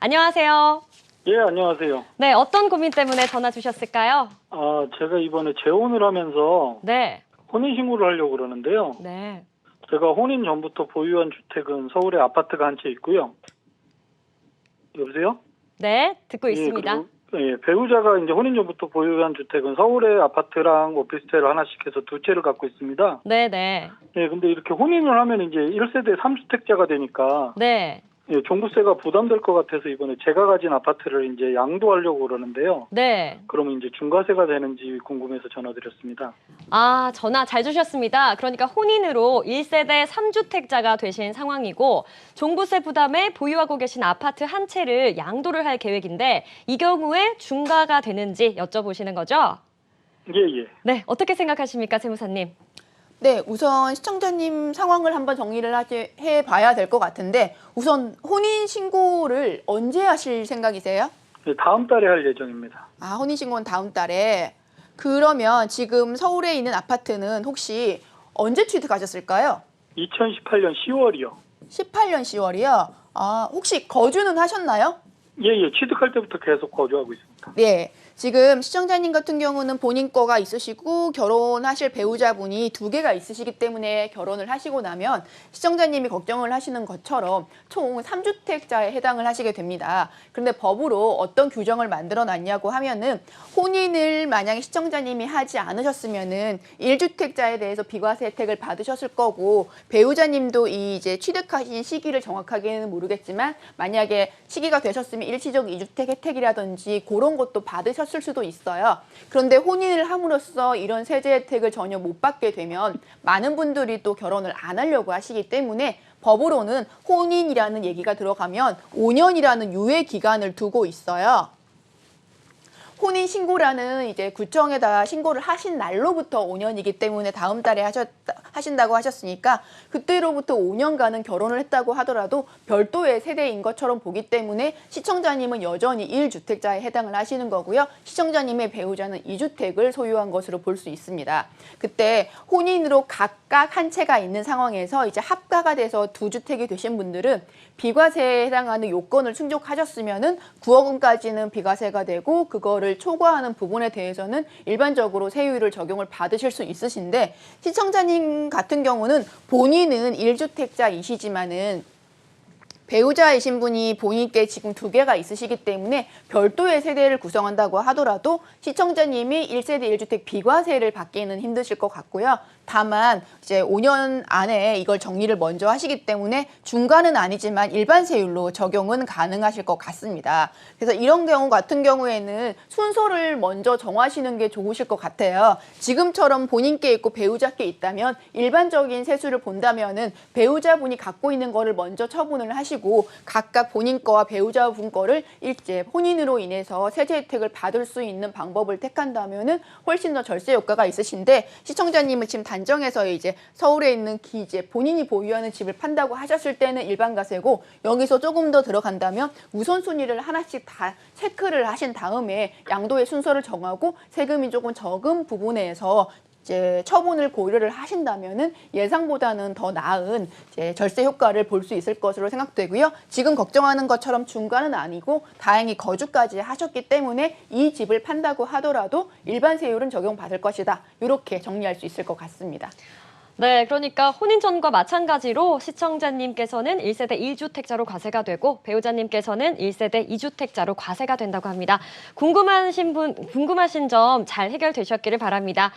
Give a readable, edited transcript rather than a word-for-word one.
안녕하세요. 예, 안녕하세요. 네, 어떤 고민 때문에 전화 주셨을까요? 제가 이번에 재혼을 하면서 네, 혼인신고를 하려고 그러는데요. 네, 제가 혼인 전부터 보유한 주택은 서울에 아파트가 한 채 있고요. 여보세요? 네, 듣고 예, 있습니다. 그리고 배우자가 이제 혼인 전부터 보유한 주택은 서울에 아파트랑 오피스텔 하나씩 해서 두 채를 갖고 있습니다. 네, 네, 예, 근데 이렇게 혼인을 하면 이제 1세대 3주택자가 되니까 네, 종부세가 부담될 것 같아서 이번에 제가 가진 아파트를 이제 양도하려고 그러는데요. 네. 그러면 이제 중과세가 되는지 궁금해서 전화드렸습니다. 아, 전화 잘 주셨습니다. 그러니까 혼인으로 1세대 3주택자가 되신 상황이고 종부세 부담에 보유하고 계신 아파트 한 채를 양도를 할 계획인데 이 경우에 중과가 되는지 여쭤보시는 거죠? 예, 예. 네, 어떻게 생각하십니까, 세무사님? 네, 우선 시청자님 상황을 한번 정리를 해봐야 될 것 같은데 우선 혼인 신고를 언제 하실 생각이세요? 예, 다음 달에 할 예정입니다. 아, 혼인 신고는 다음 달에. 그러면 지금 서울에 있는 아파트는 혹시 언제 취득하셨을까요? 2018년 10월이요. 18년 10월이요. 아, 혹시 거주는 하셨나요? 예, 예. 취득할 때부터 계속 거주하고 있습니다. 네. 지금 시청자님 같은 경우는 본인 거가 있으시고 결혼하실 배우자분이 두 개가 있으시기 때문에 결혼을 하시고 나면 시청자님이 걱정을 하시는 것처럼 총 3주택자에 해당을 하시게 됩니다. 그런데 법으로 어떤 규정을 만들어 놨냐고 하면은 혼인을 만약에 시청자님이 하지 않으셨으면은 1주택자에 대해서 비과세 혜택을 받으셨을 거고 배우자님도 이 이제 취득하신 시기를 정확하게는 모르겠지만 만약에 시기가 되셨으면 일시적 2주택 혜택이라든지 그런 것도 받으셨을 수도 있어요. 그런데 혼인을 함으로써 이런 세제 혜택을 전혀 못 받게 되면 많은 분들이 또 결혼을 안 하려고 하시기 때문에 법으로는 혼인이라는 얘기가 들어가면 5년이라는 유예 기간을 두고 있어요. 혼인 신고라는 이제 구청에다 신고를 하신 날로부터 5년이기 때문에 다음 달에 하신다고 하셨으니까 그때로부터 5년간은 결혼을 했다고 하더라도 별도의 세대인 것처럼 보기 때문에 시청자님은 여전히 1주택자에 해당을 하시는 거고요. 시청자님의 배우자는 2주택을 소유한 것으로 볼 수 있습니다. 그때 혼인으로 각각 한 채가 있는 상황에서 이제 합가가 돼서 2주택이 되신 분들은 비과세에 해당하는 요건을 충족하셨으면은 9억 원까지는 비과세가 되고 그거를 초과하는 부분에 대해서는 일반적으로 세율을 적용을 받으실 수 있으신데 시청자님 같은 경우는 본인은 1주택자이시지만은 배우자이신 분이 본인께 지금 두 개가 있으시기 때문에 별도의 세대를 구성한다고 하더라도 시청자님이 1세대 1주택 비과세를 받기는 힘드실 것 같고요. 다만 이제 5년 안에 이걸 정리를 먼저 하시기 때문에 중과는 아니지만 일반 세율로 적용은 가능하실 것 같습니다. 그래서 이런 경우 같은 경우에는 순서를 먼저 정하시는 게 좋으실 것 같아요. 지금처럼 본인께 있고 배우자께 있다면 일반적인 세수를 본다면은 배우자분이 갖고 있는 거를 먼저 처분을 하시고 각각 본인 거와 배우자분 거를 일제 혼인으로 인해서 세제 혜택을 받을 수 있는 방법을 택한다면은 훨씬 더 절세 효과가 있으신데 시청자님은 지금 단정해서 이제 서울에 있는 기재 본인이 보유하는 집을 판다고 하셨을 때는 일반과세고 여기서 조금 더 들어간다면 우선순위를 하나씩 다 체크를 하신 다음에 양도의 순서를 정하고 세금이 조금 적은 부분에서 이제 처분을 고려를 하신다면은 예상보다는 더 나은 이제 절세 효과를 볼 수 있을 것으로 생각되고요. 지금 걱정하는 것처럼 중과는 아니고 다행히 거주까지 하셨기 때문에 이 집을 판다고 하더라도 일반 세율은 적용받을 것이다. 이렇게 정리할 수 있을 것 같습니다. 네, 그러니까 혼인 전과 마찬가지로 시청자님께서는 1세대 1주택자로 과세가 되고 배우자님께서는 1세대 2주택자로 과세가 된다고 합니다. 궁금하신 점 잘 해결되셨기를 바랍니다.